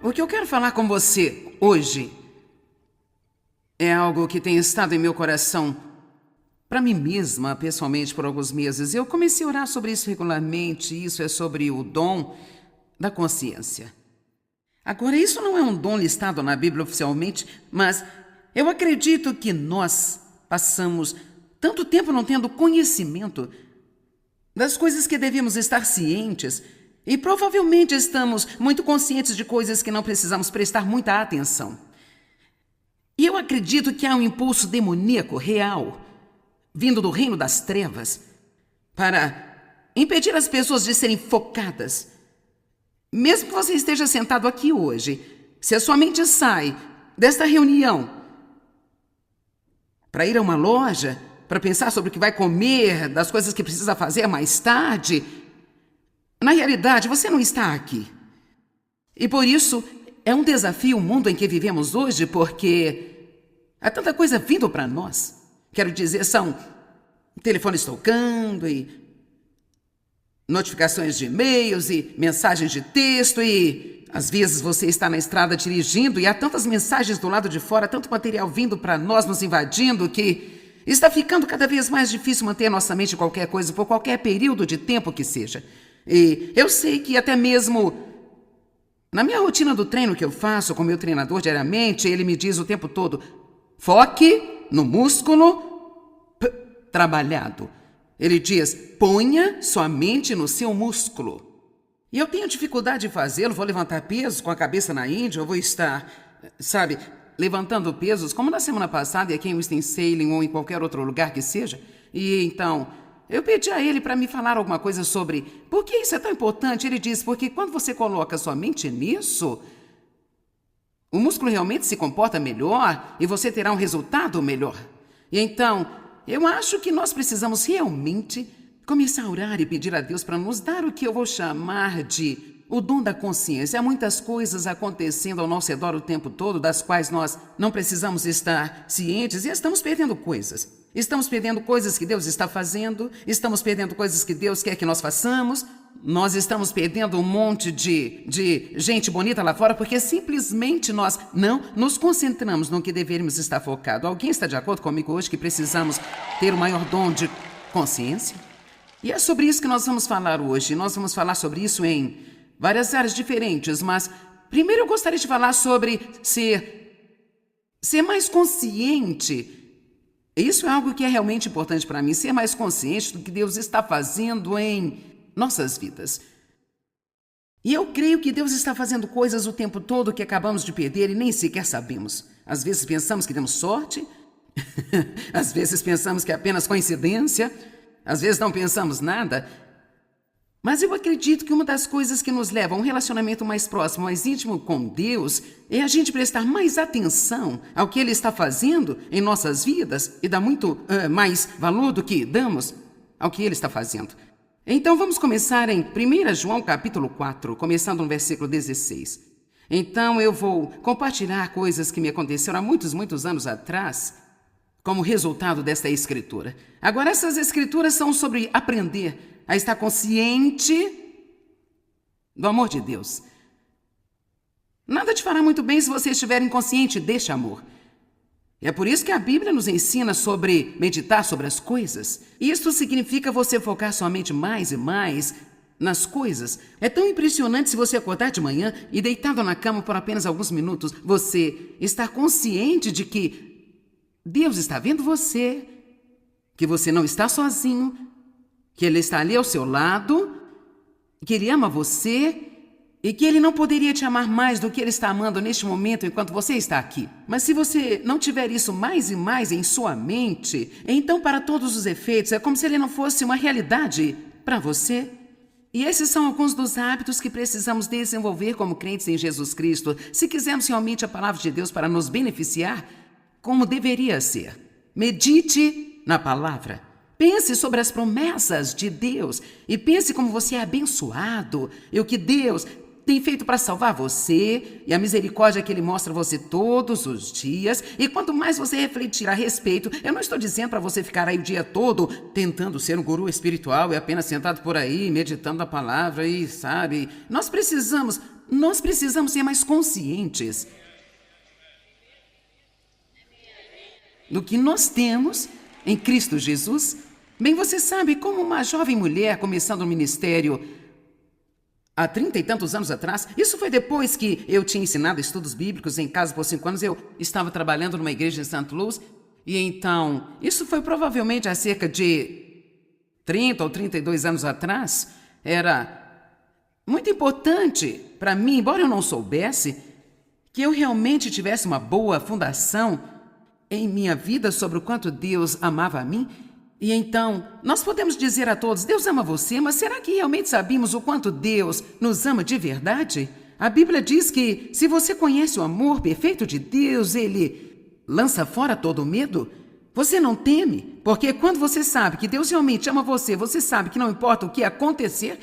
o que eu quero falar com você hoje é algo que tem estado em meu coração para mim mesma, pessoalmente, por alguns meses. Eu comecei a orar sobre isso regularmente. Isso é sobre o dom da consciência. Agora, isso não é um dom listado na Bíblia oficialmente, mas eu acredito que nós passamos tanto tempo não tendo conhecimento das coisas que devemos estar cientes e provavelmente estamos muito conscientes de coisas que não precisamos prestar muita atenção. E eu acredito que há um impulso demoníaco real, vindo do reino das trevas, para impedir as pessoas de serem focadas. Mesmo que você esteja sentado aqui hoje, se a sua mente sai desta reunião para ir a uma loja, para pensar sobre o que vai comer, das coisas que precisa fazer mais tarde, na realidade você não está aqui. E por isso é um desafio o mundo em que vivemos hoje, porque há tanta coisa vindo para nós. Quero dizer, são telefones tocando e notificações de e-mails e mensagens de texto e às vezes você está na estrada dirigindo e há tantas mensagens do lado de fora, tanto material vindo para nós, nos invadindo, que está ficando cada vez mais difícil manter nossa mente em qualquer coisa por qualquer período de tempo que seja. E eu sei que até mesmo na minha rotina do treino que eu faço com meu treinador diariamente, ele me diz o tempo todo: foque no músculo trabalhado. Ele diz: ponha sua mente no seu músculo. E eu tenho dificuldade de fazê-lo. Vou levantar pesos com a cabeça na Índia, eu vou estar, levantando pesos, como na semana passada, e aqui em Winston-Salem ou em qualquer outro lugar que seja. E então, eu pedi a ele para me falar alguma coisa sobre por que isso é tão importante. Ele disse: porque quando você coloca sua mente nisso, o músculo realmente se comporta melhor e você terá um resultado melhor. E então, eu acho que nós precisamos realmente começar a orar e pedir a Deus para nos dar o que eu vou chamar de o dom da consciência. Há muitas coisas acontecendo ao nosso redor o tempo todo, das quais nós não precisamos estar cientes, e estamos perdendo coisas. Estamos perdendo coisas que Deus está fazendo, estamos perdendo coisas que Deus quer que nós façamos, nós estamos perdendo um monte de gente bonita lá fora porque simplesmente nós não nos concentramos no que deveríamos estar focado. Alguém está de acordo comigo hoje que precisamos ter o maior dom de consciência? E é sobre isso que nós vamos falar hoje. Nós vamos falar sobre isso em várias áreas diferentes, mas primeiro eu gostaria de falar sobre ser mais consciente. Isso é algo que é realmente importante para mim, ser mais consciente do que Deus está fazendo em nossas vidas. E eu creio que Deus está fazendo coisas o tempo todo que acabamos de perder e nem sequer sabemos. Às vezes pensamos que demos sorte, às vezes pensamos que é apenas coincidência, às vezes não pensamos nada. Mas eu acredito que uma das coisas que nos leva a um relacionamento mais próximo, mais íntimo com Deus, é a gente prestar mais atenção ao que Ele está fazendo em nossas vidas e dar muito mais valor do que damos ao que Ele está fazendo. Então vamos começar em 1 João capítulo 4, começando no versículo 16. Então eu vou compartilhar coisas que me aconteceram há muitos anos atrás, como resultado desta escritura. Agora, essas escrituras são sobre aprender a estar consciente do amor de Deus. Nada te fará muito bem se você estiver inconsciente deste amor. É por isso que a Bíblia nos ensina sobre meditar sobre as coisas. Isso significa você focar sua mente mais e mais nas coisas. É tão impressionante se você acordar de manhã e deitado na cama por apenas alguns minutos, você estar consciente de que Deus está vendo você, que você não está sozinho, que Ele está ali ao seu lado, que Ele ama você e que Ele não poderia te amar mais do que Ele está amando neste momento enquanto você está aqui. Mas se você não tiver isso mais e mais em sua mente, então para todos os efeitos é como se Ele não fosse uma realidade para você. E esses são alguns dos hábitos que precisamos desenvolver como crentes em Jesus Cristo, se quisermos realmente a palavra de Deus para nos beneficiar como deveria ser. Medite na palavra. Pense sobre as promessas de Deus e pense como você é abençoado e o que Deus tem feito para salvar você e a misericórdia que Ele mostra a você todos os dias. E quanto mais você refletir a respeito, eu não estou dizendo para você ficar aí o dia todo tentando ser um guru espiritual e apenas sentado por aí, meditando a palavra e nós precisamos nós precisamos ser mais conscientes do que nós temos em Cristo Jesus. Bem, você sabe, como uma jovem mulher começando o ministério há 30 e tantos anos atrás, isso foi depois que eu tinha ensinado estudos bíblicos em casa por 5 anos, eu estava trabalhando numa igreja em St. Louis, e então, isso foi provavelmente há cerca de 30 ou 32 anos atrás. Era muito importante para mim, embora eu não soubesse, que eu realmente tivesse uma boa fundação em minha vida sobre o quanto Deus amava a mim. E então, nós podemos dizer a todos, Deus ama você, mas será que realmente sabemos o quanto Deus nos ama de verdade? A Bíblia diz que se você conhece o amor perfeito de Deus, Ele lança fora todo o medo. Você não teme, porque quando você sabe que Deus realmente ama você, você sabe que não importa o que acontecer,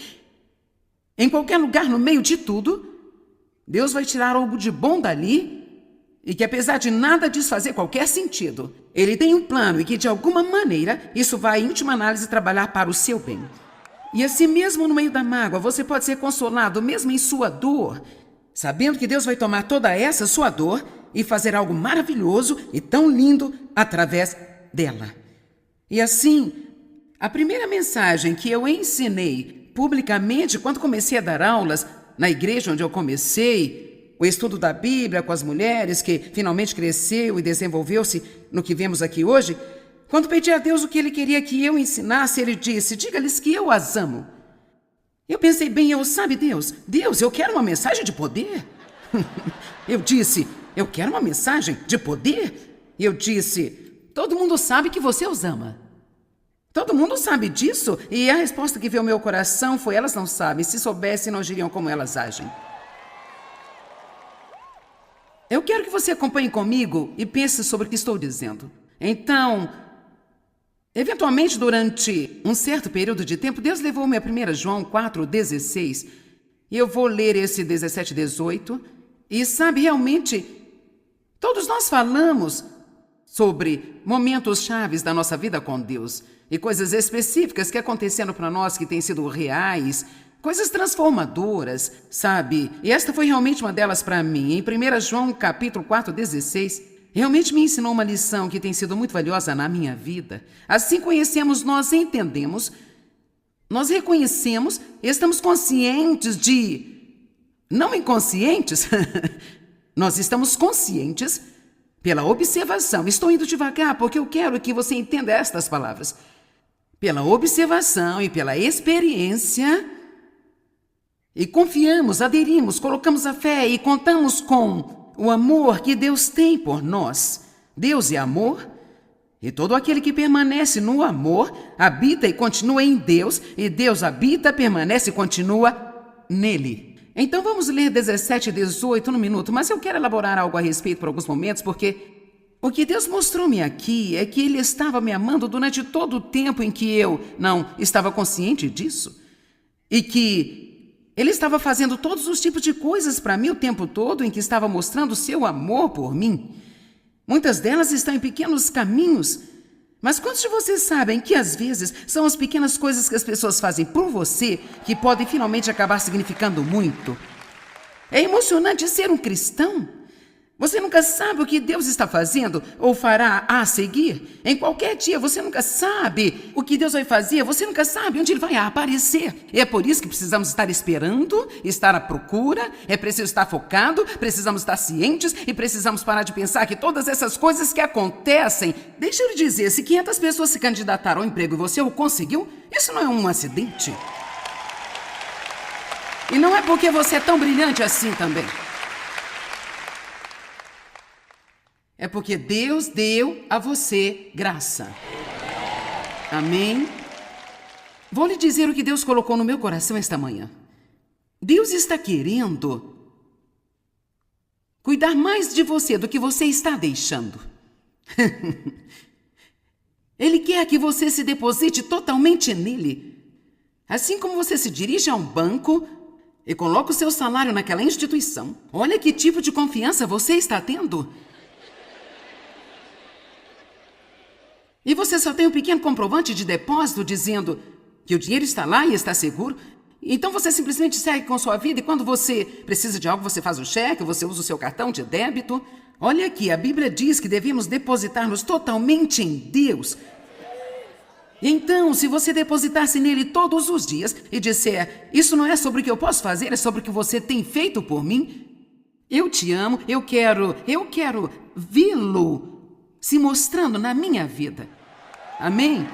em qualquer lugar, no meio de tudo, Deus vai tirar algo de bom dali, e que apesar de nada disso fazer qualquer sentido, Ele tem um plano e que de alguma maneira isso vai, em última análise, trabalhar para o seu bem. E assim mesmo no meio da mágoa, você pode ser consolado mesmo em sua dor, sabendo que Deus vai tomar toda essa sua dor e fazer algo maravilhoso e tão lindo através dela. E assim, a primeira mensagem que eu ensinei publicamente quando comecei a dar aulas na igreja onde eu comecei o estudo da Bíblia com as mulheres, que finalmente cresceu e desenvolveu-se no que vemos aqui hoje, quando pedi a Deus o que Ele queria que eu ensinasse, Ele disse, diga-lhes que eu as amo. Eu pensei bem, sabe Deus, eu quero uma mensagem de poder. Eu disse, eu quero uma mensagem de poder. Eu disse, todo mundo sabe que você os ama. Todo mundo sabe disso. E a resposta que veio ao meu coração foi, elas não sabem, se soubessem não agiriam como elas agem. Eu quero que você acompanhe comigo e pense sobre o que estou dizendo. Então, eventualmente, durante um certo período de tempo, Deus levou-me a 1 João 4,16. E eu vou ler esse 17 e 18. E sabe, realmente, todos nós falamos sobre momentos chaves da nossa vida com Deus. E coisas específicas que aconteceram para nós que têm sido reais, coisas transformadoras, sabe? E esta foi realmente uma delas para mim. Em 1 João capítulo 4,16, realmente me ensinou uma lição que tem sido muito valiosa na minha vida. Assim conhecemos, nós entendemos, nós reconhecemos, estamos conscientes de... Não inconscientes, nós estamos conscientes pela observação. Estou indo devagar porque eu quero que você entenda estas palavras. Pela observação e pela experiência... E confiamos, aderimos, colocamos a fé e contamos com o amor que Deus tem por nós. Deus é amor, e todo aquele que permanece no amor habita e continua em Deus, e Deus habita, permanece e continua nele. Então vamos ler 17 e 18 no minuto, mas eu quero elaborar algo a respeito por alguns momentos, porque o que Deus mostrou-me aqui é que Ele estava me amando durante todo o tempo em que eu não estava consciente disso, e que Ele estava fazendo todos os tipos de coisas para mim o tempo todo, em que estava mostrando o seu amor por mim. Muitas delas estão em pequenos caminhos, mas quantos de vocês sabem que às vezes são as pequenas coisas que as pessoas fazem por você que podem finalmente acabar significando muito? É emocionante ser um cristão. Você nunca sabe o que Deus está fazendo ou fará a seguir. Em qualquer dia, você nunca sabe o que Deus vai fazer, você nunca sabe onde Ele vai aparecer. E é por isso que precisamos estar esperando, estar à procura, é preciso estar focado, precisamos estar cientes e precisamos parar de pensar que todas essas coisas que acontecem... Deixa eu lhe dizer, se 500 pessoas se candidataram ao emprego e você o conseguiu, isso não é um acidente. E não é porque você é tão brilhante assim também. É porque Deus deu a você graça. Amém? Vou lhe dizer o que Deus colocou no meu coração esta manhã. Deus está querendo cuidar mais de você do que você está deixando. Ele quer que você se deposite totalmente nele. Assim como você se dirige a um banco e coloca o seu salário naquela instituição. Olha que tipo de confiança você está tendo. E você só tem um pequeno comprovante de depósito dizendo que o dinheiro está lá e está seguro. Então você simplesmente segue com sua vida e quando você precisa de algo, você faz o cheque, você usa o seu cartão de débito. Olha aqui, a Bíblia diz que devemos depositar-nos totalmente em Deus. Então, se você depositar-se nele todos os dias e disser, isso não é sobre o que eu posso fazer, é sobre o que você tem feito por mim, eu te amo, eu quero vê-lo se mostrando na minha vida. Amém?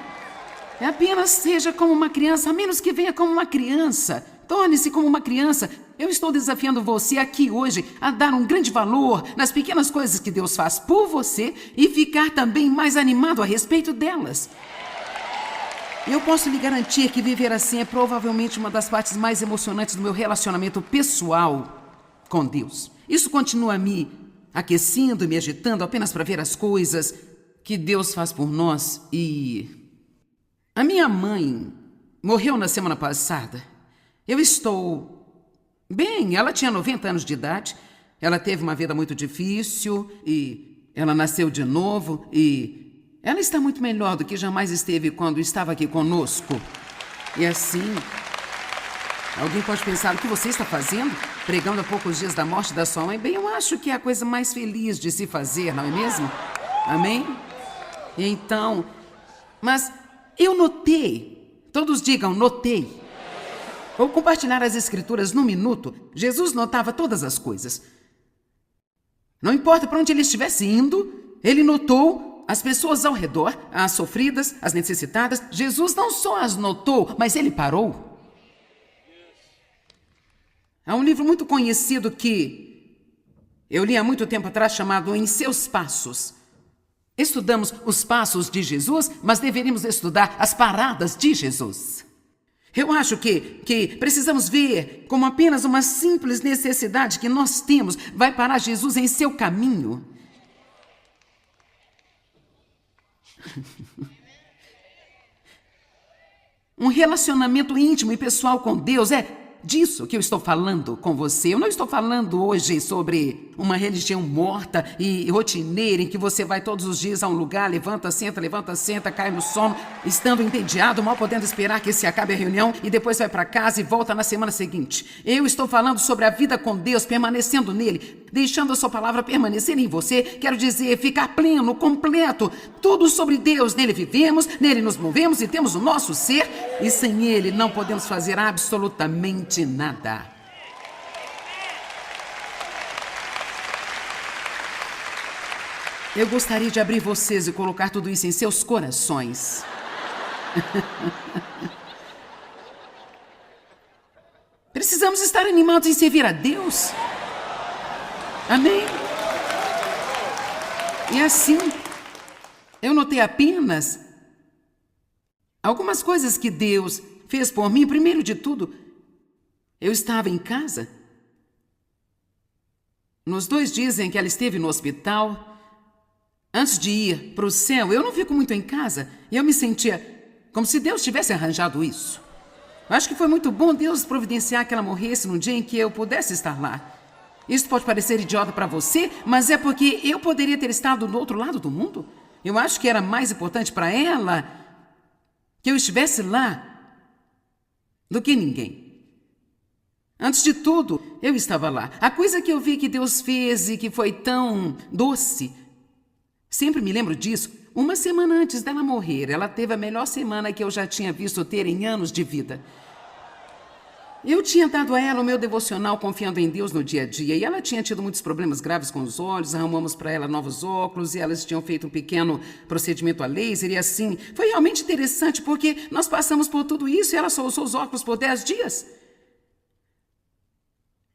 Apenas seja como uma criança, a menos que venha como uma criança. Torne-se como uma criança. Eu estou desafiando você aqui hoje a dar um grande valor nas pequenas coisas que Deus faz por você e ficar também mais animado a respeito delas. Eu posso lhe garantir que viver assim é provavelmente uma das partes mais emocionantes do meu relacionamento pessoal com Deus. Isso continua me aquecendo e me agitando apenas para ver as coisas que Deus faz por nós. E a minha mãe morreu na semana passada. Eu estou bem, ela tinha 90 anos de idade, ela teve uma vida muito difícil e ela nasceu de novo e ela está muito melhor do que jamais esteve quando estava aqui conosco. E assim, alguém pode pensar, o que você está fazendo? Pregando a poucos dias da morte da sua mãe? Bem, eu acho que é a coisa mais feliz de se fazer, não é mesmo? Amém? Então, mas eu notei, todos digam, notei. Vou compartilhar as escrituras num minuto. Jesus notava todas as coisas. Não importa para onde ele estivesse indo, ele notou as pessoas ao redor, as sofridas, as necessitadas. Jesus não só as notou, mas ele parou. Há um livro muito conhecido que eu li há muito tempo atrás chamado Em Seus Passos. Estudamos os passos de Jesus, mas deveríamos estudar as paradas de Jesus. Eu acho que precisamos ver como apenas uma simples necessidade que nós temos vai parar Jesus em seu caminho. Um relacionamento íntimo e pessoal com Deus é disso que eu estou falando com você. Eu não estou falando hoje sobre uma religião morta e rotineira em que você vai todos os dias a um lugar, levanta, senta, cai no sono, estando entediado, mal podendo esperar que se acabe a reunião e depois vai para casa e volta na semana seguinte. Eu estou falando sobre a vida com Deus, permanecendo nele, deixando a sua palavra permanecer em você. Quero dizer, ficar pleno, completo, tudo sobre Deus. Nele vivemos, nele nos movemos e temos o nosso ser e sem ele não podemos fazer absolutamente nada. Eu gostaria de abrir vocês e colocar tudo isso em seus corações. Precisamos estar animados em servir a Deus. Amém? E assim, eu notei apenas algumas coisas que Deus fez por mim. Primeiro de tudo, eu estava em casa. Nos 2 dias em que ela esteve no hospital, antes de ir para o céu, eu não fico muito em casa. E eu me sentia como se Deus tivesse arranjado isso. Eu acho que foi muito bom Deus providenciar que ela morresse num dia em que eu pudesse estar lá. Isso pode parecer idiota para você, mas é porque eu poderia ter estado do outro lado do mundo. Eu acho que era mais importante para ela que eu estivesse lá do que ninguém. Antes de tudo, eu estava lá. A coisa que eu vi que Deus fez e que foi tão doce, sempre me lembro disso. Uma semana antes dela morrer, ela teve a melhor semana que eu já tinha visto ter em anos de vida. Eu tinha dado a ela o meu devocional confiando em Deus no dia a dia e ela tinha tido muitos problemas graves com os olhos, arrumamos para ela novos óculos e elas tinham feito um pequeno procedimento a laser e assim. Foi realmente interessante porque nós passamos por tudo isso e ela só usou os óculos por 10 dias.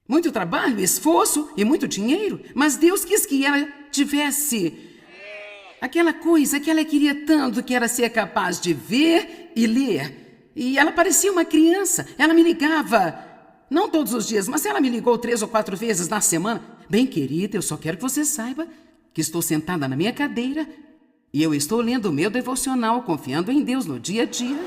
Muito trabalho, esforço e muito dinheiro, mas Deus quis que ela tivesse aquela coisa que ela queria tanto, que era ser capaz de ver e ler. E ela parecia uma criança. Ela me ligava, não todos os dias, mas ela me ligou 3 ou 4 vezes na semana. Bem, querida, eu só quero que você saiba que estou sentada na minha cadeira e eu estou lendo o meu devocional, confiando em Deus no dia a dia.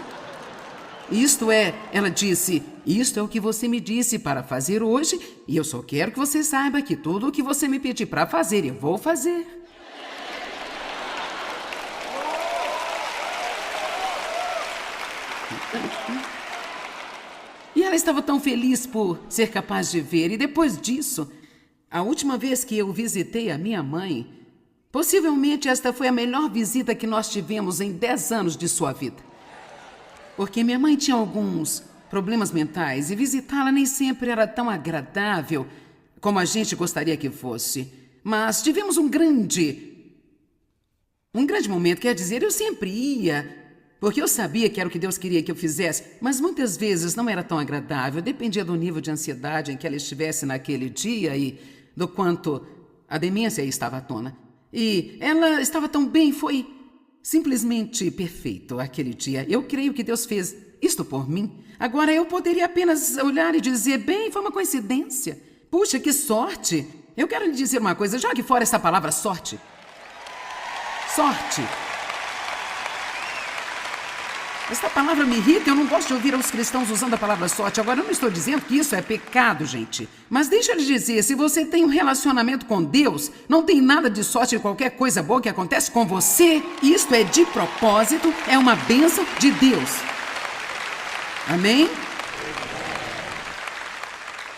Isto é, ela disse, isto é o que você me disse para fazer hoje e eu só quero que você saiba que tudo o que você me pedir para fazer, eu vou fazer. E ela estava tão feliz por ser capaz de ver. E depois disso, a última vez que eu visitei a minha mãe, possivelmente esta foi a melhor visita que nós tivemos em 10 anos de sua vida. Porque minha mãe tinha alguns problemas mentais e visitá-la nem sempre era tão agradável como a gente gostaria que fosse. Mas tivemos um grande momento, quer dizer, eu sempre ia, porque eu sabia que era o que Deus queria que eu fizesse, mas muitas vezes não era tão agradável, dependia do nível de ansiedade em que ela estivesse naquele dia e do quanto a demência estava à tona. E ela estava tão bem, foi simplesmente perfeito aquele dia. Eu creio que Deus fez isto por mim. Agora eu poderia apenas olhar e dizer, bem, foi uma coincidência. Puxa, que sorte! Eu quero lhe dizer uma coisa, jogue fora essa palavra sorte. Sorte. Esta palavra me irrita, eu não gosto de ouvir os cristãos usando a palavra sorte. Agora, eu não estou dizendo que isso é pecado, gente. Mas deixa eu lhe dizer, se você tem um relacionamento com Deus, não tem nada de sorte em qualquer coisa boa que acontece com você. Isto é de propósito, é uma bênção de Deus. Amém?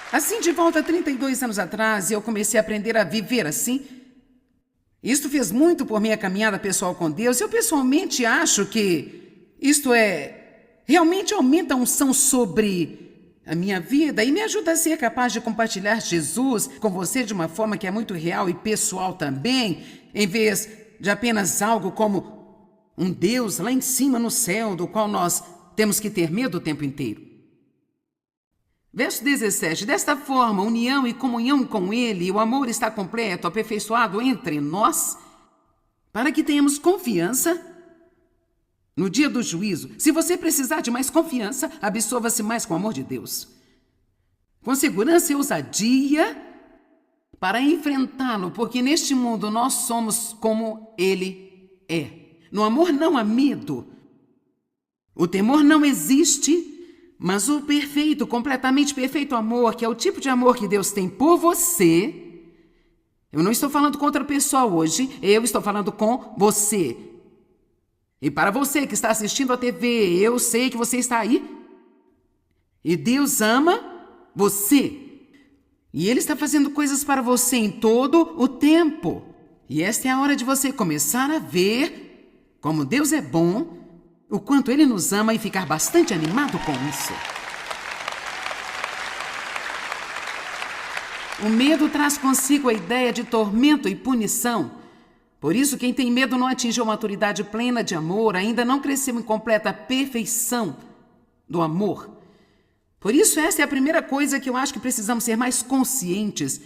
Assim, de volta a 32 anos atrás, eu comecei a aprender a viver assim. Isto fez muito por minha caminhada pessoal com Deus. Eu pessoalmente acho que isto realmente aumenta a unção sobre a minha vida e me ajuda a ser capaz de compartilhar Jesus com você de uma forma que é muito real e pessoal também, em vez de apenas algo como um Deus lá em cima no céu, do qual nós temos que ter medo o tempo inteiro. Verso 17. Desta forma, união e comunhão com Ele, o amor está completo, aperfeiçoado entre nós, para que tenhamos confiança no dia do juízo. Se você precisar de mais confiança, absorva-se mais com o amor de Deus. Com segurança e ousadia para enfrentá-lo, porque neste mundo nós somos como Ele é. No amor não há medo. O temor não existe, mas o perfeito, completamente perfeito amor, que é o tipo de amor que Deus tem por você. Eu não estou falando com outra pessoa hoje, eu estou falando com você. E para você que está assistindo a TV, eu sei que você está aí. E Deus ama você. E Ele está fazendo coisas para você em todo o tempo. E esta é a hora de você começar a ver como Deus é bom, o quanto Ele nos ama e ficar bastante animado com isso. O medo traz consigo a ideia de tormento e punição. Por isso, quem tem medo não atingiu a maturidade plena de amor, ainda não cresceu em completa perfeição do amor. Por isso, essa é a primeira coisa que eu acho que precisamos ser mais conscientes,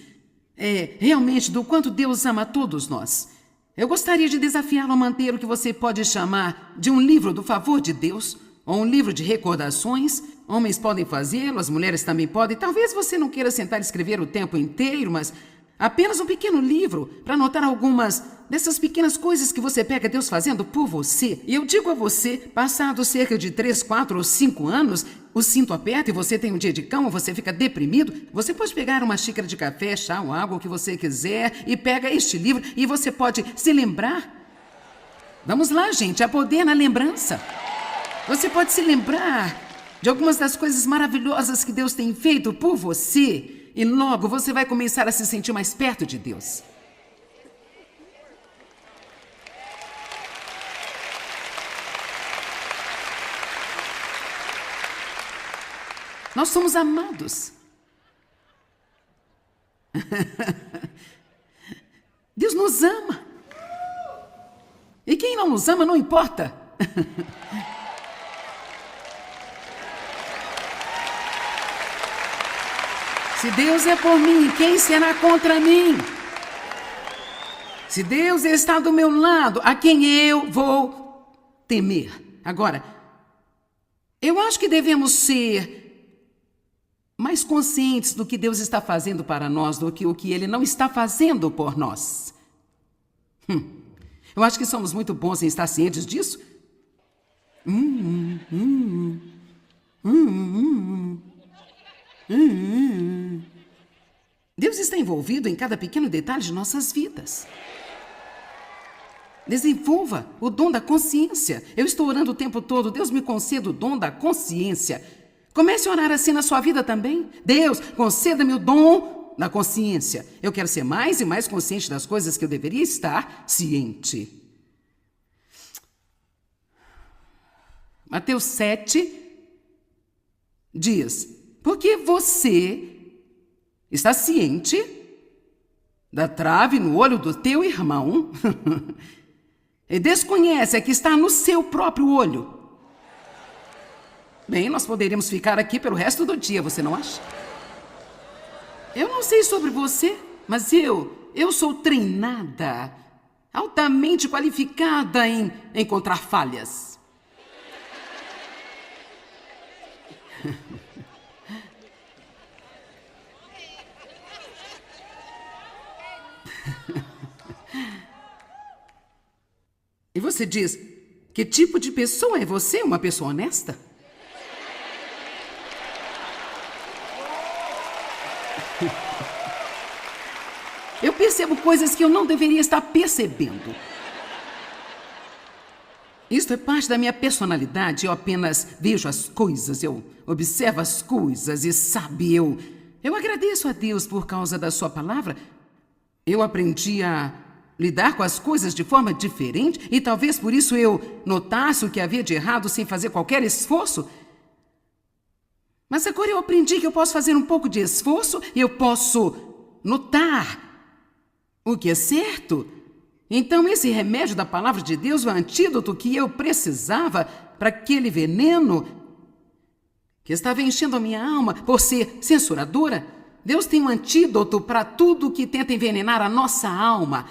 realmente do quanto Deus ama a todos nós. Eu gostaria de desafiá-lo a manter o que você pode chamar de um livro do favor de Deus, ou um livro de recordações. Homens podem fazê-lo, as mulheres também podem. Talvez você não queira sentar e escrever o tempo inteiro, mas apenas um pequeno livro para anotar algumas dessas pequenas coisas que você pega Deus fazendo por você. E eu digo a você, passados cerca de 3, 4 ou 5 anos, o cinto aperta e você tem um dia de cama, você fica deprimido, você pode pegar uma xícara de café, chá ou água, o que você quiser, e pega este livro e você pode se lembrar. Vamos lá, gente, há poder na lembrança. Você pode se lembrar de algumas das coisas maravilhosas que Deus tem feito por você, e logo você vai começar a se sentir mais perto de Deus. Nós somos amados. Deus nos ama. E quem não nos ama não importa. Se Deus é por mim, quem será contra mim? Se Deus está do meu lado, a quem eu vou temer? Agora, eu acho que devemos ser mais conscientes do que Deus está fazendo para nós do que o que Ele não está fazendo por nós. Eu acho que somos muito bons em estar cientes disso. Deus está envolvido em cada pequeno detalhe de nossas vidas. Desenvolva o dom da consciência. Eu estou orando o tempo todo. Deus me conceda o dom da consciência. Comece a orar assim na sua vida também. Deus, conceda-me o dom da consciência. Eu quero ser mais e mais consciente das coisas que eu deveria estar ciente. Mateus 7 diz: porque você está ciente da trave no olho do teu irmão e desconhece a que está no seu próprio olho. Bem, nós poderíamos ficar aqui pelo resto do dia, você não acha? Eu não sei sobre você, mas eu sou treinada, altamente qualificada em encontrar falhas. E você diz, que tipo de pessoa é você? Uma pessoa honesta? Eu percebo coisas que eu não deveria estar percebendo. Isto é parte da minha personalidade. Eu apenas vejo as coisas, eu observo as coisas e sabe, eu agradeço a Deus por causa da sua palavra. Eu aprendi a lidar com as coisas de forma diferente e talvez por isso eu notasse o que havia de errado sem fazer qualquer esforço. Mas agora eu aprendi que eu posso fazer um pouco de esforço e eu posso notar o que é certo. Então esse remédio da palavra de Deus, o antídoto que eu precisava para aquele veneno que estava enchendo a minha alma por ser censuradora. Deus tem um antídoto para tudo que tenta envenenar a nossa alma.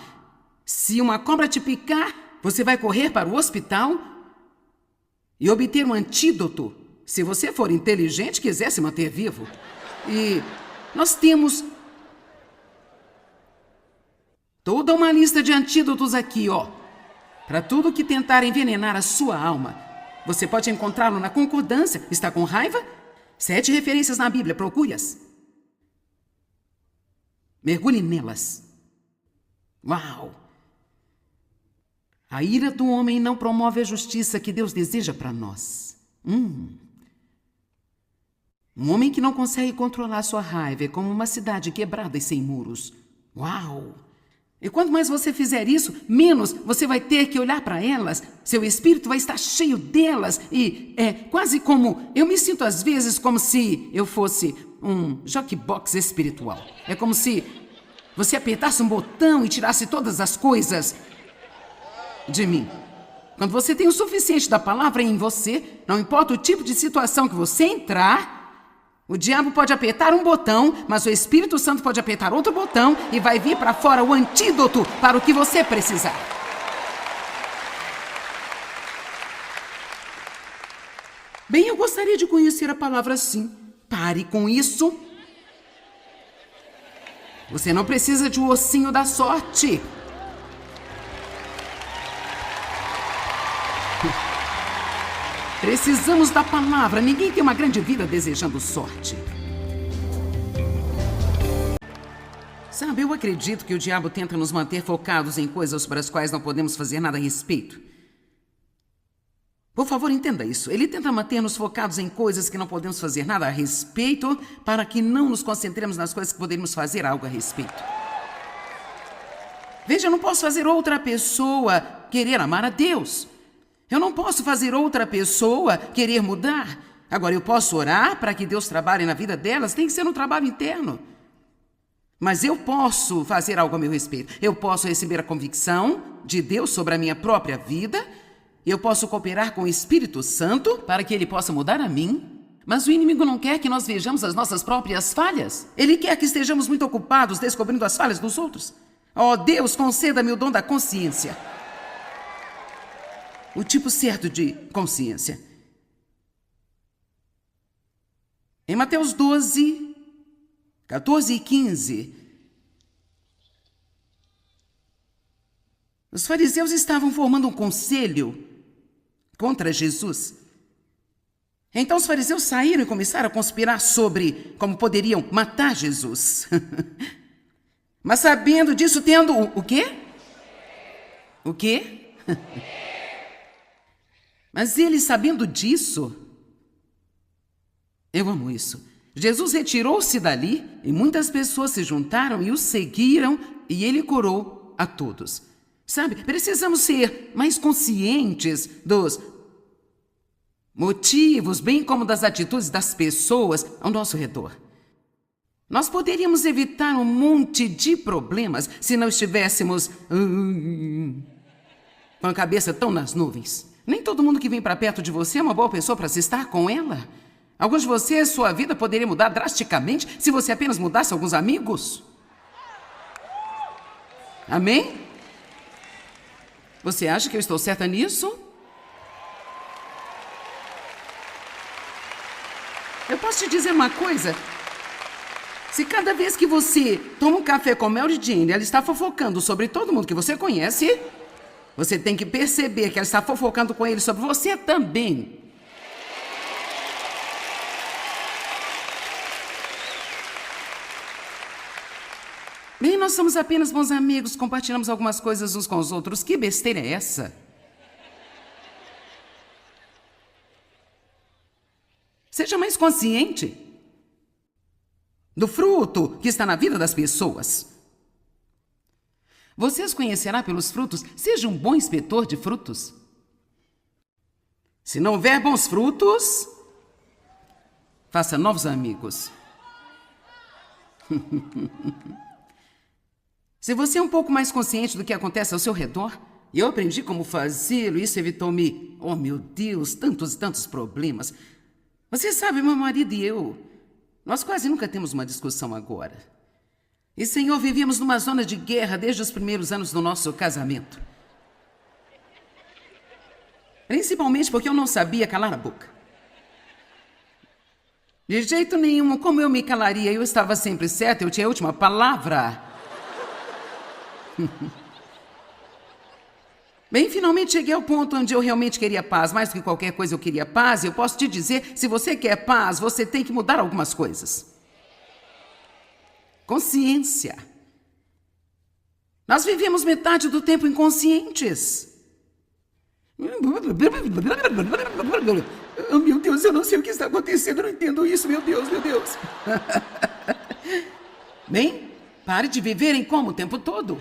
Se uma cobra te picar, você vai correr para o hospital e obter um antídoto, se você for inteligente e quiser se manter vivo. E nós temos toda uma lista de antídotos aqui, para tudo que tentar envenenar a sua alma. Você pode encontrá-lo na concordância. Está com raiva? 7 referências na Bíblia, procure-as. Mergulhe nelas. Uau! A ira do homem não promove a justiça que Deus deseja para nós. Um homem que não consegue controlar sua raiva é como uma cidade quebrada e sem muros. Uau! E quanto mais você fizer isso, menos você vai ter que olhar para elas. Seu espírito vai estar cheio delas. E é quase como... Eu me sinto às vezes como se eu fosse um jukebox espiritual. É como se você apertasse um botão e tirasse todas as coisas de mim. Quando você tem o suficiente da palavra em você, não importa o tipo de situação que você entrar, o diabo pode apertar um botão, mas o Espírito Santo pode apertar outro botão e vai vir para fora o antídoto para o que você precisar. Bem, eu gostaria de conhecer a palavra sim. Pare com isso. Você não precisa de um ossinho da sorte. Precisamos da palavra. Ninguém tem uma grande vida desejando sorte. Sabe, eu acredito que o diabo tenta nos manter focados em coisas sobre as quais não podemos fazer nada a respeito. Por favor, entenda isso. Ele tenta manter-nos focados em coisas que não podemos fazer nada a respeito para que não nos concentremos nas coisas que podemos fazer algo a respeito. Veja, eu não posso fazer outra pessoa querer amar a Deus. Eu não posso fazer outra pessoa querer mudar. Agora, eu posso orar para que Deus trabalhe na vida delas. Tem que ser um trabalho interno. Mas eu posso fazer algo a meu respeito. Eu posso receber a convicção de Deus sobre a minha própria vida. Eu posso cooperar com o Espírito Santo para que Ele possa mudar a mim. Mas o inimigo não quer que nós vejamos as nossas próprias falhas. Ele quer que estejamos muito ocupados descobrindo as falhas dos outros. Oh, Deus, conceda-me o dom da consciência. O tipo certo de consciência. Em Mateus 12, 14 e 15, os fariseus estavam formando um conselho contra Jesus. Então os fariseus saíram e começaram a conspirar sobre como poderiam matar Jesus. Mas sabendo disso, tendo o quê? O quê? Mas eles, sabendo disso, Eu amo isso. Jesus retirou-se dali e muitas pessoas se juntaram e o seguiram e ele curou a todos. Sabe, precisamos ser mais conscientes dos motivos, bem como das atitudes das pessoas ao nosso redor. Nós poderíamos evitar um monte de problemas se não estivéssemos com a cabeça tão nas nuvens. Nem todo mundo que vem para perto de você é uma boa pessoa para se estar com ela. Alguns de vocês, sua vida poderia mudar drasticamente se você apenas mudasse alguns amigos. Amém? Você acha que eu estou certa nisso? Eu posso te dizer uma coisa? Se cada vez que você toma um café com Mary Jane, ela está fofocando sobre todo mundo que você conhece, você tem que perceber que ela está fofocando com ele sobre você também. Bem, nós somos apenas bons amigos, compartilhamos algumas coisas uns com os outros. Que besteira é essa? Seja mais consciente do fruto que está na vida das pessoas. Você os conhecerá pelos frutos. Seja um bom inspetor de frutos. Se não houver bons frutos, faça novos amigos. Se você é um pouco mais consciente do que acontece ao seu redor, e eu aprendi como fazê-lo, isso evitou-me, oh meu Deus, tantos e tantos problemas. Você sabe, meu marido e eu, nós quase nunca temos uma discussão agora. E, Senhor, vivíamos numa zona de guerra desde os primeiros anos do nosso casamento. Principalmente porque eu não sabia calar a boca. De jeito nenhum, como eu me calaria? Eu estava sempre certa, eu tinha a última palavra. Bem, finalmente cheguei ao ponto onde eu realmente queria paz. Mais do que qualquer coisa eu queria paz. Eu posso te dizer, se você quer paz, você tem que mudar algumas coisas. Consciência. Nós vivemos metade do tempo inconscientes. Oh, meu Deus, eu não sei o que está acontecendo, eu não entendo isso, meu Deus, meu Deus. Bem, pare de viver em como o tempo todo.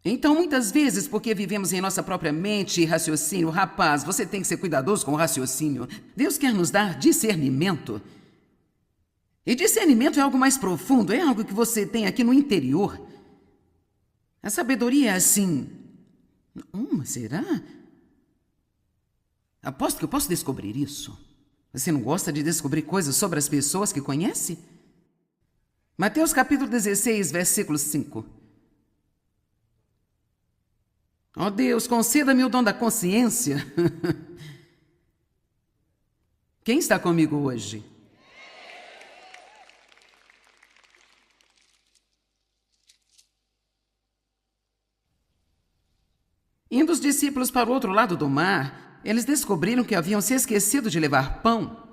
Então, muitas vezes, porque vivemos em nossa própria mente e raciocínio, rapaz, você tem que ser cuidadoso com o raciocínio. Deus quer nos dar discernimento. E discernimento é algo mais profundo, é algo que você tem aqui no interior. A sabedoria é assim. Será? Aposto que eu posso descobrir isso. Você não gosta de descobrir coisas sobre as pessoas que conhece? Mateus capítulo 16, versículo 5. Oh Deus, conceda-me o dom da consciência. Quem está comigo hoje? Indo os discípulos para o outro lado do mar, eles descobriram que haviam se esquecido de levar pão.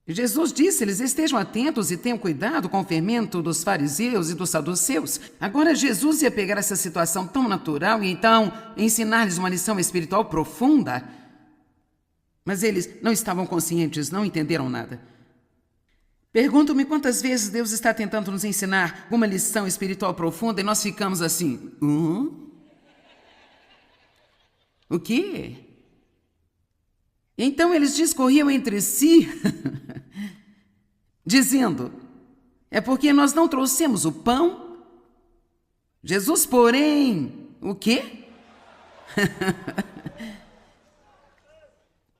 Jesus disse-lhes, estejam atentos e tenham cuidado com o fermento dos fariseus e dos saduceus. Agora Jesus ia pegar essa situação tão natural e então ensinar-lhes uma lição espiritual profunda. Mas eles não estavam conscientes, não entenderam nada. Pergunto-me quantas vezes Deus está tentando nos ensinar uma lição espiritual profunda e nós ficamos assim, O quê? Então eles discorriam entre si, dizendo, é porque nós não trouxemos o pão? Jesus, porém, o quê?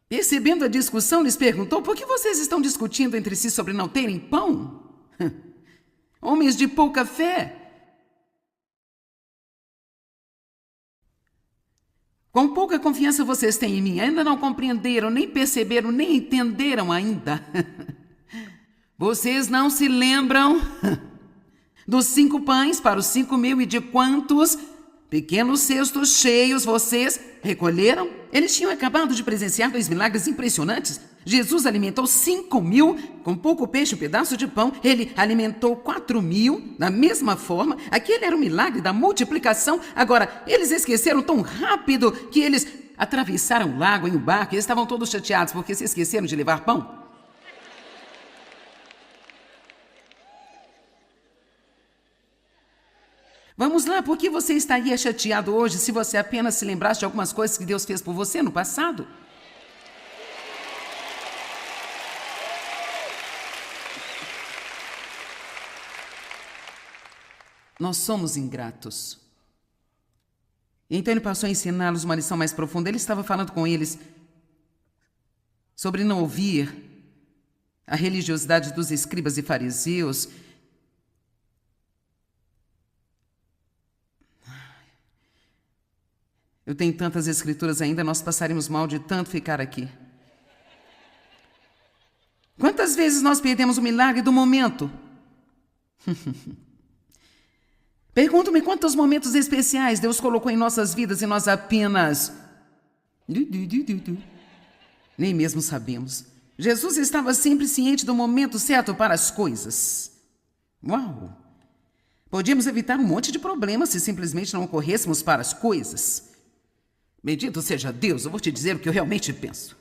Percebendo a discussão, lhes perguntou, por que vocês estão discutindo entre si sobre não terem pão? Homens de pouca fé. Com pouca confiança vocês têm em mim, ainda não compreenderam, nem perceberam, nem entenderam ainda. Vocês não se lembram dos 5 pães para os 5.000 e de quantos pequenos cestos cheios vocês recolheram? Eles tinham acabado de presenciar 2 milagres impressionantes. Jesus alimentou 5.000 com pouco peixe e um pedaço de pão. Ele alimentou 4.000 da mesma forma. Aquele era o milagre da multiplicação. Agora, eles esqueceram tão rápido que eles atravessaram o lago em um barco e eles estavam todos chateados porque se esqueceram de levar pão. Vamos lá, por que você estaria chateado hoje se você apenas se lembrasse de algumas coisas que Deus fez por você no passado? Nós somos ingratos. Então ele passou a ensiná-los uma lição mais profunda. Ele estava falando com eles sobre não ouvir a religiosidade dos escribas e fariseus. Eu tenho tantas escrituras ainda, nós passaremos mal de tanto ficar aqui. Quantas vezes nós perdemos o milagre do momento? Pergunto-me quantos momentos especiais Deus colocou em nossas vidas e nós apenas... Nem mesmo sabemos. Jesus estava sempre ciente do momento certo para as coisas. Uau! Podíamos evitar um monte de problemas se simplesmente não corrêssemos para as coisas. Bendito seja Deus, eu vou te dizer o que eu realmente penso.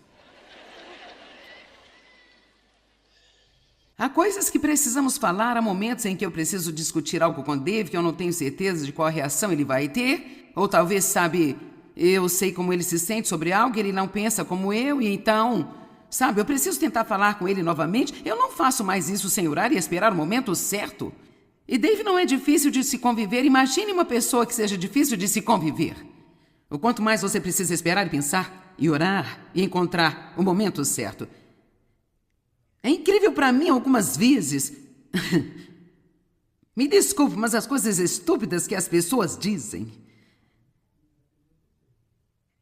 Há coisas que precisamos falar, há momentos em que eu preciso discutir algo com Dave, que eu não tenho certeza de qual reação ele vai ter, ou talvez, sabe, eu sei como ele se sente sobre algo, ele não pensa como eu, e então, sabe, eu preciso tentar falar com ele novamente. Eu não faço mais isso sem orar e esperar o momento certo. E Dave não é difícil de se conviver. Imagine uma pessoa que seja difícil de se conviver. O quanto mais você precisa esperar e pensar, e orar, e encontrar o momento certo. É incrível para mim algumas vezes. Me desculpe, mas as coisas estúpidas que as pessoas dizem.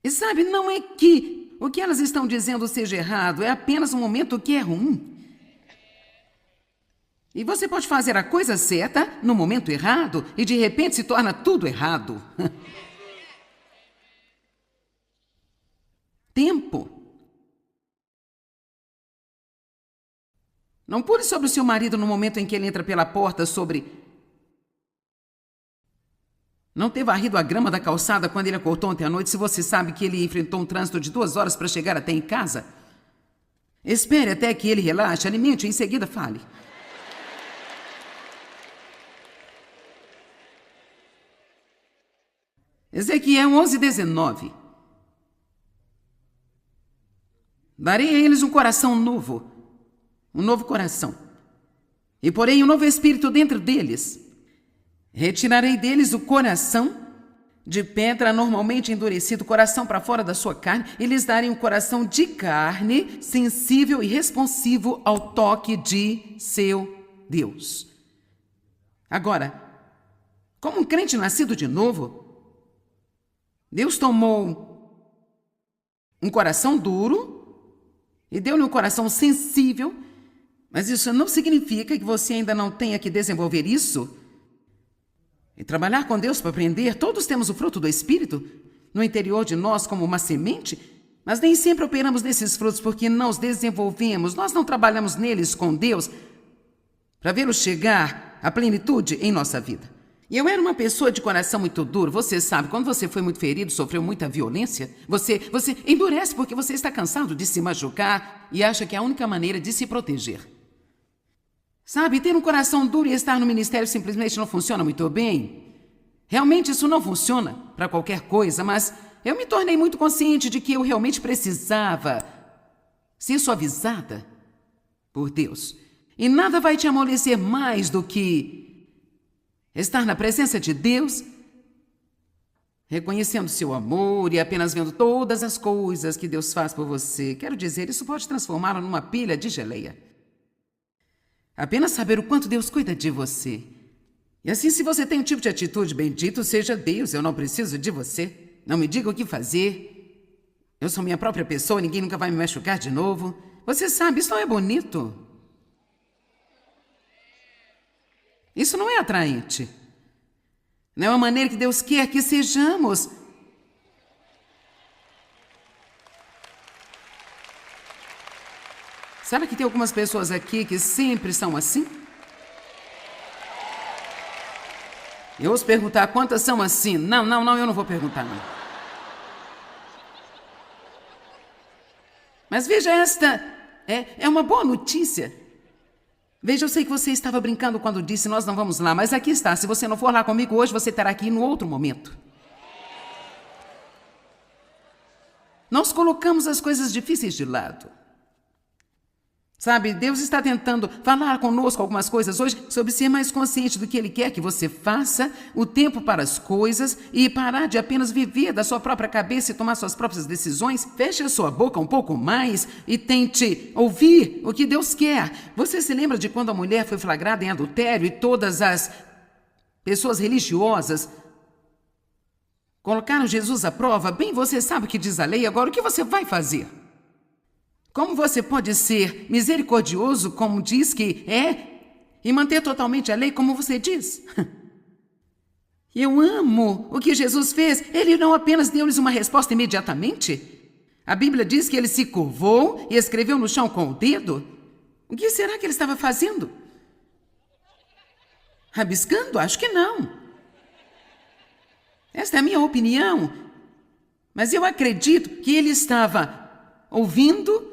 E sabe, não é que o que elas estão dizendo seja errado, é apenas um momento que é ruim. E você pode fazer a coisa certa no momento errado e de repente se torna tudo errado. Tempo. Não pule sobre o seu marido no momento em que ele entra pela porta não ter varrido a grama da calçada quando ele acordou ontem à noite, se você sabe que ele enfrentou um trânsito de 2 horas para chegar até em casa. Espere até que ele relaxe, alimente e em seguida fale. Ezequiel 11:19. Darei a eles um coração novo. Um novo coração, e porém um novo espírito dentro deles. Retirarei deles o coração de pedra normalmente endurecido, coração para fora da sua carne, e lhes darei um coração de carne, sensível e responsivo ao toque de seu Deus. Agora, como um crente nascido de novo, Deus tomou um coração duro e deu-lhe um coração sensível. Mas isso não significa que você ainda não tenha que desenvolver isso e trabalhar com Deus para aprender. Todos temos o fruto do Espírito no interior de nós como uma semente, mas nem sempre operamos nesses frutos porque não os desenvolvemos. Nós não trabalhamos neles com Deus para vê-los chegar à plenitude em nossa vida. E eu era uma pessoa de coração muito duro. Você sabe, quando você foi muito ferido, sofreu muita violência, você endurece porque você está cansado de se machucar e acha que é a única maneira de se proteger. Sabe, ter um coração duro e estar no ministério simplesmente não funciona muito bem. Realmente isso não funciona para qualquer coisa, mas eu me tornei muito consciente de que eu realmente precisava ser suavizada por Deus. E nada vai te amolecer mais do que estar na presença de Deus, reconhecendo seu amor e apenas vendo todas as coisas que Deus faz por você. Quero dizer, isso pode transformá-lo numa pilha de geleia. Apenas saber o quanto Deus cuida de você. E assim, se você tem um tipo de atitude, bendito seja Deus, eu não preciso de você. Não me diga o que fazer. Eu sou minha própria pessoa, ninguém nunca vai me machucar de novo. Você sabe, isso não é bonito. Isso não é atraente. Não é uma maneira que Deus quer que sejamos. Será que tem algumas pessoas aqui que sempre são assim? Eu ouço perguntar quantas são assim. Não, eu não vou perguntar, não. Mas veja, esta é uma boa notícia. Veja, eu sei que você estava brincando quando disse nós não vamos lá, mas aqui está. Se você não for lá comigo hoje, você terá que ir no outro momento. Nós colocamos as coisas difíceis de lado. Sabe, Deus está tentando falar conosco algumas coisas hoje sobre ser mais consciente do que Ele quer que você faça, o tempo para as coisas e parar de apenas viver da sua própria cabeça e tomar suas próprias decisões. Feche a sua boca um pouco mais e tente ouvir o que Deus quer. Você se lembra de quando a mulher foi flagrada em adultério e todas as pessoas religiosas colocaram Jesus à prova? Bem, você sabe o que diz a lei, agora o que você vai fazer? Como você pode ser misericordioso, como diz que é, e manter totalmente a lei, como você diz? Eu amo o que Jesus fez. Ele não apenas deu-lhes uma resposta imediatamente. A Bíblia diz que ele se curvou e escreveu no chão com o dedo. O que será que ele estava fazendo? Rabiscando? Acho que não. Esta é a minha opinião. Mas eu acredito que ele estava ouvindo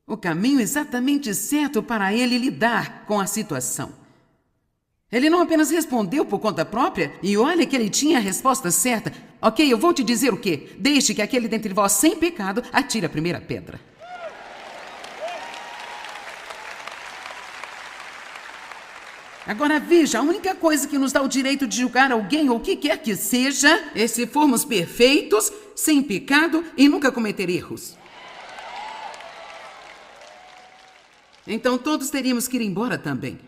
o caminho exatamente certo para ele lidar com a situação. Ele não apenas respondeu por conta própria, e olha que ele tinha a resposta certa. Ok, eu vou te dizer o quê? Deixe que aquele dentre vós sem pecado atire a primeira pedra. Agora veja, a única coisa que nos dá o direito de julgar alguém ou o que quer que seja é se formos perfeitos, sem pecado e nunca cometer erros. Então todos teríamos que ir embora também.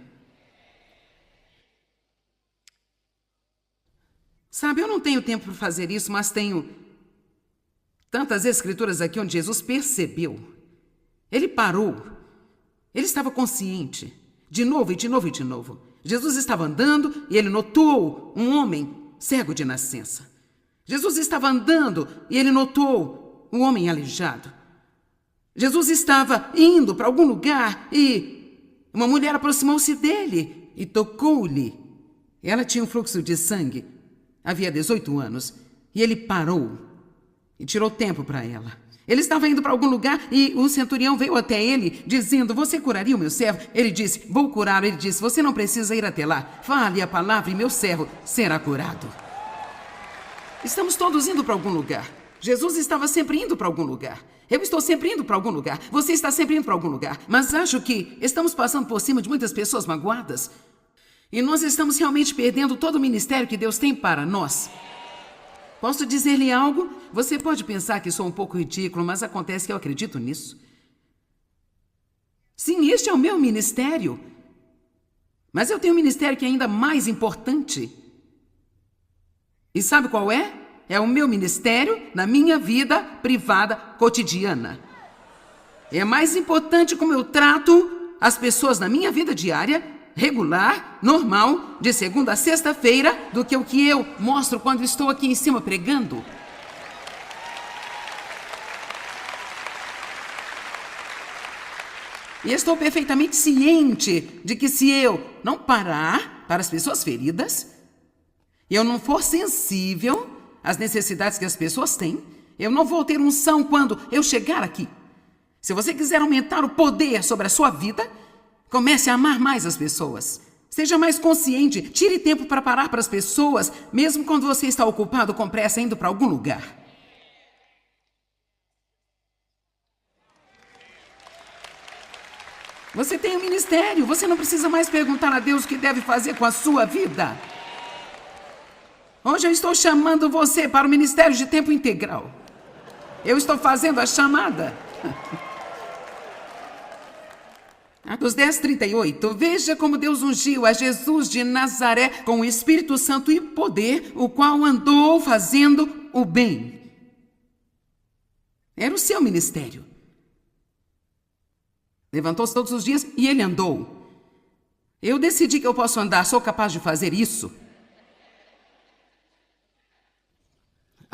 Sabe, eu não tenho tempo para fazer isso, mas tenho tantas escrituras aqui onde Jesus percebeu. Ele parou. Ele estava consciente. De novo e de novo e de novo. Jesus estava andando e ele notou um homem cego de nascença. Jesus estava andando e ele notou um homem aleijado. Jesus estava indo para algum lugar e uma mulher aproximou-se dele e tocou-lhe. Ela tinha um fluxo de sangue. Havia 18 anos. E ele parou e tirou tempo para ela. Ele estava indo para algum lugar e o centurião veio até ele dizendo: você curaria o meu servo? Ele disse: vou curá-lo. Ele disse: você não precisa ir até lá. Fale a palavra e meu servo será curado. Estamos todos indo para algum lugar. Jesus estava sempre indo para algum lugar. Eu estou sempre indo para algum lugar. Você está sempre indo para algum lugar. Mas acho que estamos passando por cima de muitas pessoas magoadas. E nós estamos realmente perdendo todo o ministério que Deus tem para nós. Posso dizer-lhe algo? Você pode pensar que sou um pouco ridículo, mas acontece que eu acredito nisso. Sim, este é o meu ministério. Mas eu tenho um ministério que é ainda mais importante. E sabe qual é? É o meu ministério na minha vida privada cotidiana. É mais importante como eu trato as pessoas na minha vida diária, regular, normal, de segunda a sexta-feira, do que o que eu mostro quando estou aqui em cima pregando. E estou perfeitamente ciente de que se eu não parar para as pessoas feridas, e eu não for sensível às necessidades que as pessoas têm, eu não vou ter unção quando eu chegar aqui. Se você quiser aumentar o poder sobre a sua vida, comece a amar mais as pessoas. Seja mais consciente. Tire tempo para parar para as pessoas, mesmo quando você está ocupado com pressa indo para algum lugar. Você tem um ministério. Você não precisa mais perguntar a Deus o que deve fazer com a sua vida. Hoje eu estou chamando você para o ministério de tempo integral. Eu estou fazendo a chamada. Atos 10:38. Veja como Deus ungiu a Jesus de Nazaré com o Espírito Santo e poder, o qual andou fazendo o bem. Era o seu ministério. Levantou-se todos os dias e ele andou. Eu decidi que eu posso andar, sou capaz de fazer isso.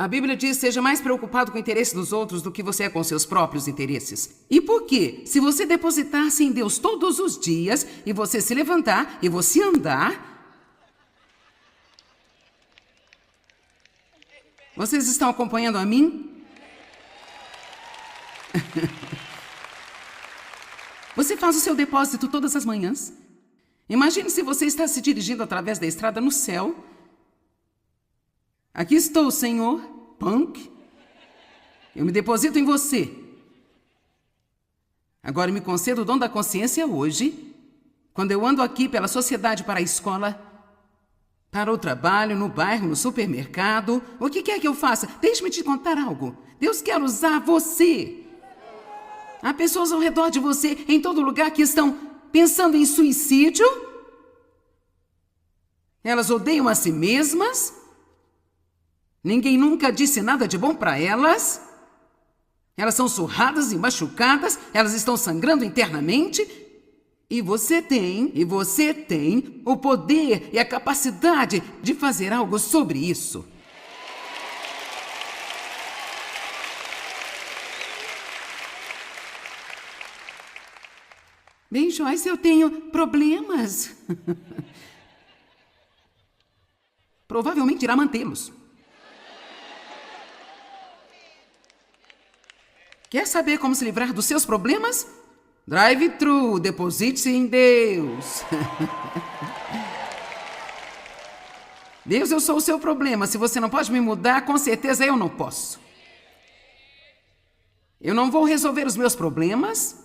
A Bíblia diz: seja mais preocupado com o interesse dos outros do que você é com seus próprios interesses. E por quê? Se você depositar-se em Deus todos os dias, e você se levantar, e você andar... Vocês estão acompanhando a mim? Você faz o seu depósito todas as manhãs. Imagine se você está se dirigindo através da estrada no céu. Aqui estou, Senhor, punk. Eu me deposito em você. Agora me conceda o dom da consciência hoje, quando eu ando aqui pela sociedade para a escola, para o trabalho, no bairro, no supermercado, o que quer que eu faça. Deixe-me te contar algo. Deus quer usar você. Há pessoas ao redor de você, em todo lugar, que estão pensando em suicídio. Elas odeiam a si mesmas. Ninguém nunca disse nada de bom para elas. Elas são surradas e machucadas. Elas estão sangrando internamente. E você tem o poder e a capacidade de fazer algo sobre isso. Bem, Joyce, eu tenho problemas. Provavelmente irá mantê-los. Quer saber como se livrar dos seus problemas? Drive-thru, deposite-se em Deus. Deus, eu sou o seu problema. Se você não pode me mudar, com certeza eu não posso. Eu não vou resolver os meus problemas.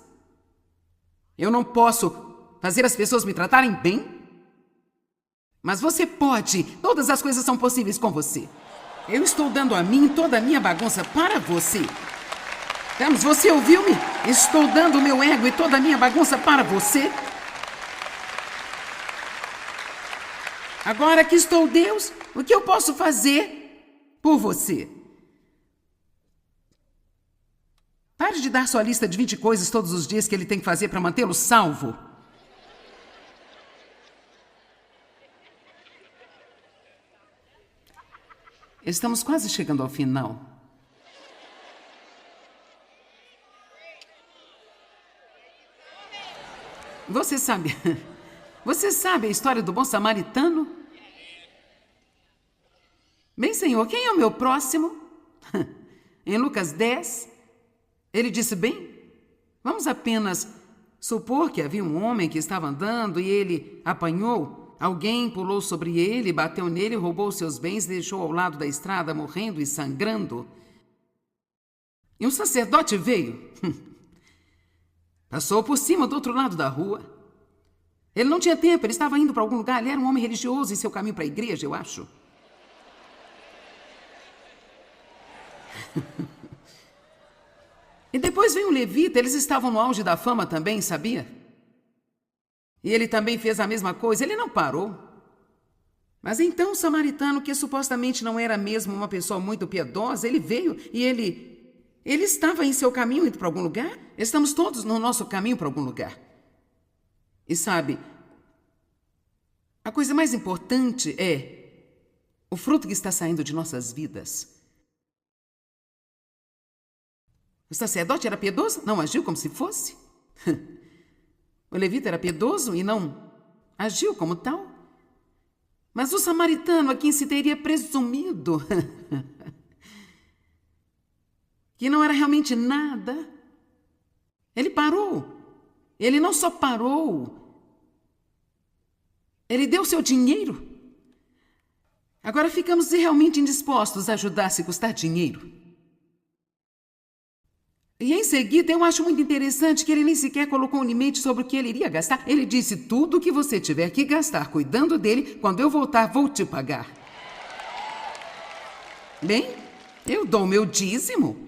Eu não posso fazer as pessoas me tratarem bem. Mas você pode. Todas as coisas são possíveis com você. Eu estou dando a mim toda a minha bagunça para você. Vamos, você ouviu-me? Estou dando o meu ego e toda a minha bagunça para você. Agora que estou Deus, o que eu posso fazer por você? Pare de dar sua lista de 20 coisas todos os dias que ele tem que fazer para mantê-lo salvo. Estamos quase chegando ao final. Você sabe a história do bom samaritano? Bem, Senhor, quem é o meu próximo? Em Lucas 10, ele disse: bem, vamos apenas supor que havia um homem que estava andando e ele apanhou. Alguém pulou sobre ele, bateu nele, roubou seus bens e deixou ao lado da estrada, morrendo e sangrando. E um sacerdote veio. Passou por cima do outro lado da rua. Ele não tinha tempo, ele estava indo para algum lugar. Ele era um homem religioso em seu caminho para a igreja, eu acho. E depois veio um levita, eles estavam no auge da fama também, sabia? E ele também fez a mesma coisa, ele não parou. Mas então o samaritano, que supostamente não era mesmo uma pessoa muito piedosa, ele veio e ele estava em seu caminho indo para algum lugar. Estamos todos no nosso caminho para algum lugar. E sabe, a coisa mais importante é o fruto que está saindo de nossas vidas. O sacerdote era piedoso? Não agiu como se fosse? O levita era piedoso e não agiu como tal? Mas o samaritano, a quem se teria presumido que não era realmente nada, ele parou. Ele não só parou, ele deu seu dinheiro. Agora ficamos realmente indispostos a ajudar se custar dinheiro. E em seguida, eu acho muito interessante que ele nem sequer colocou um limite sobre o que ele iria gastar. Ele disse: tudo o que você tiver que gastar cuidando dele, quando eu voltar, vou te pagar. Bem, eu dou o meu dízimo.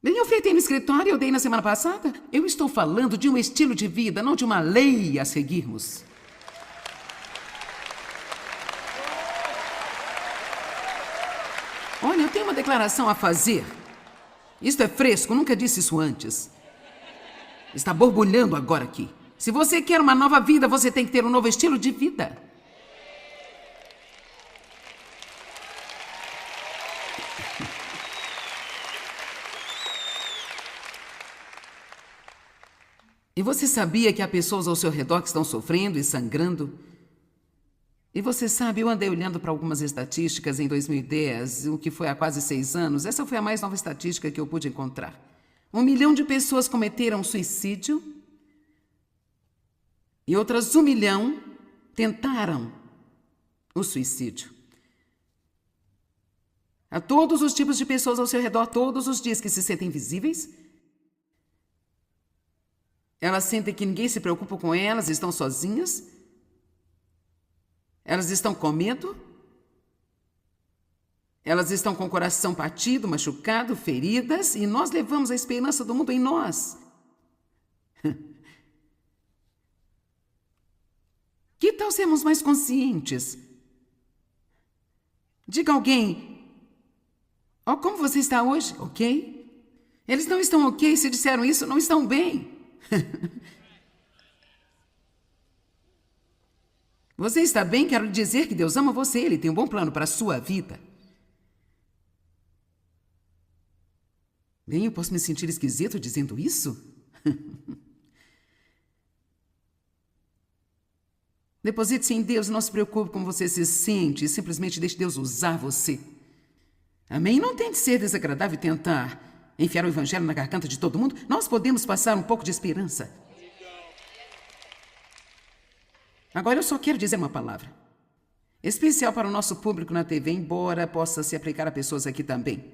Bem, eu ofertei no escritório, eu dei na semana passada. Eu estou falando de um estilo de vida, não de uma lei a seguirmos. Olha, eu tenho uma declaração a fazer. Isto é fresco, nunca disse isso antes. Está borbulhando agora aqui. Se você quer uma nova vida, você tem que ter um novo estilo de vida. E você sabia que há pessoas ao seu redor que estão sofrendo e sangrando? E você sabe, eu andei olhando para algumas estatísticas em 2010, o que foi há quase 6 anos. Essa foi a mais nova estatística que eu pude encontrar. 1 milhão de pessoas cometeram suicídio e outras 1 milhão tentaram o suicídio. Há todos os tipos de pessoas ao seu redor, todos os dias, que se sentem invisíveis. Elas sentem que ninguém se preocupa com elas, estão sozinhas. Elas estão com medo. Elas estão com o coração partido, machucado, feridas, e nós levamos a esperança do mundo em nós. Que tal sermos mais conscientes? Diga a alguém: ó, como você está hoje? Ok? Eles não estão ok, se disseram isso, não estão bem. Você está bem? Quero lhe dizer que Deus ama você, Ele tem um bom plano para a sua vida. Bem, eu posso me sentir esquisito dizendo isso? Deposite-se em Deus, não se preocupe com como você se sente, simplesmente deixe Deus usar você. Amém? Não tente ser desagradável e tentar enfiar o evangelho na garganta de todo mundo. Nós podemos passar um pouco de esperança. Agora eu só quero dizer uma palavra especial para o nosso público na TV, embora possa se aplicar a pessoas aqui também.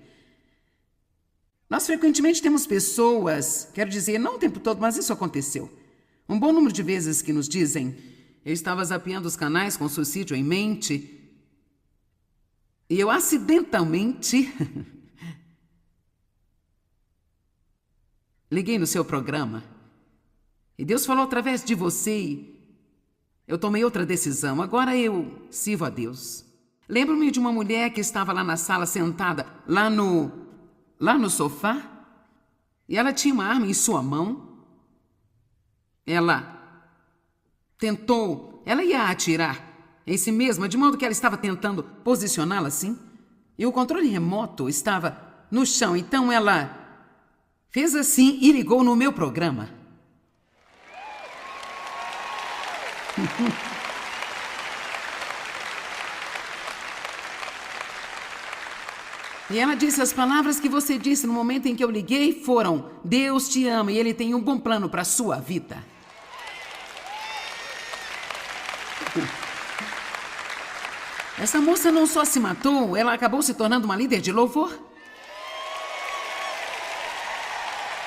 Nós frequentemente temos pessoas, quero dizer, não o tempo todo, mas isso aconteceu. Um bom número de vezes que nos dizem: eu estava zapeando os canais com suicídio em mente e eu acidentalmente liguei no seu programa e Deus falou através de você e eu tomei outra decisão. Agora eu sirvo a Deus. Lembro-me de uma mulher que estava lá na sala, sentada, lá no sofá, e ela tinha uma arma em sua mão. Ela ia atirar em si mesma, de modo que ela estava tentando posicioná-la assim, e o controle remoto estava no chão. Então ela fez assim e ligou no meu programa. E ela disse: as palavras que você disse no momento em que eu liguei foram: Deus te ama e Ele tem um bom plano para a sua vida. Essa moça não só se matou, ela acabou se tornando uma líder de louvor.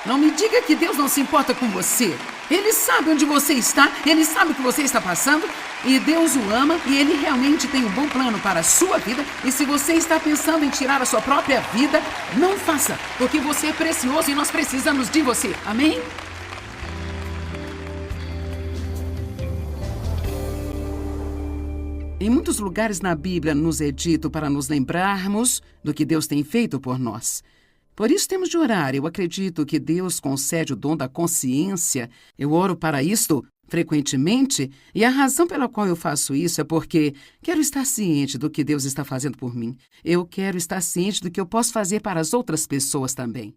Não me diga que Deus não se importa com você. Ele sabe onde você está, Ele sabe o que você está passando, e Deus o ama, e Ele realmente tem um bom plano para a sua vida. E se você está pensando em tirar a sua própria vida, não faça, porque você é precioso e nós precisamos de você. Amém? Em muitos lugares na Bíblia nos é dito para nos lembrarmos do que Deus tem feito por nós. Por isso temos de orar. Eu acredito que Deus concede o dom da consciência. Eu oro para isto frequentemente, e a razão pela qual eu faço isso é porque quero estar ciente do que Deus está fazendo por mim. Eu quero estar ciente do que eu posso fazer para as outras pessoas também.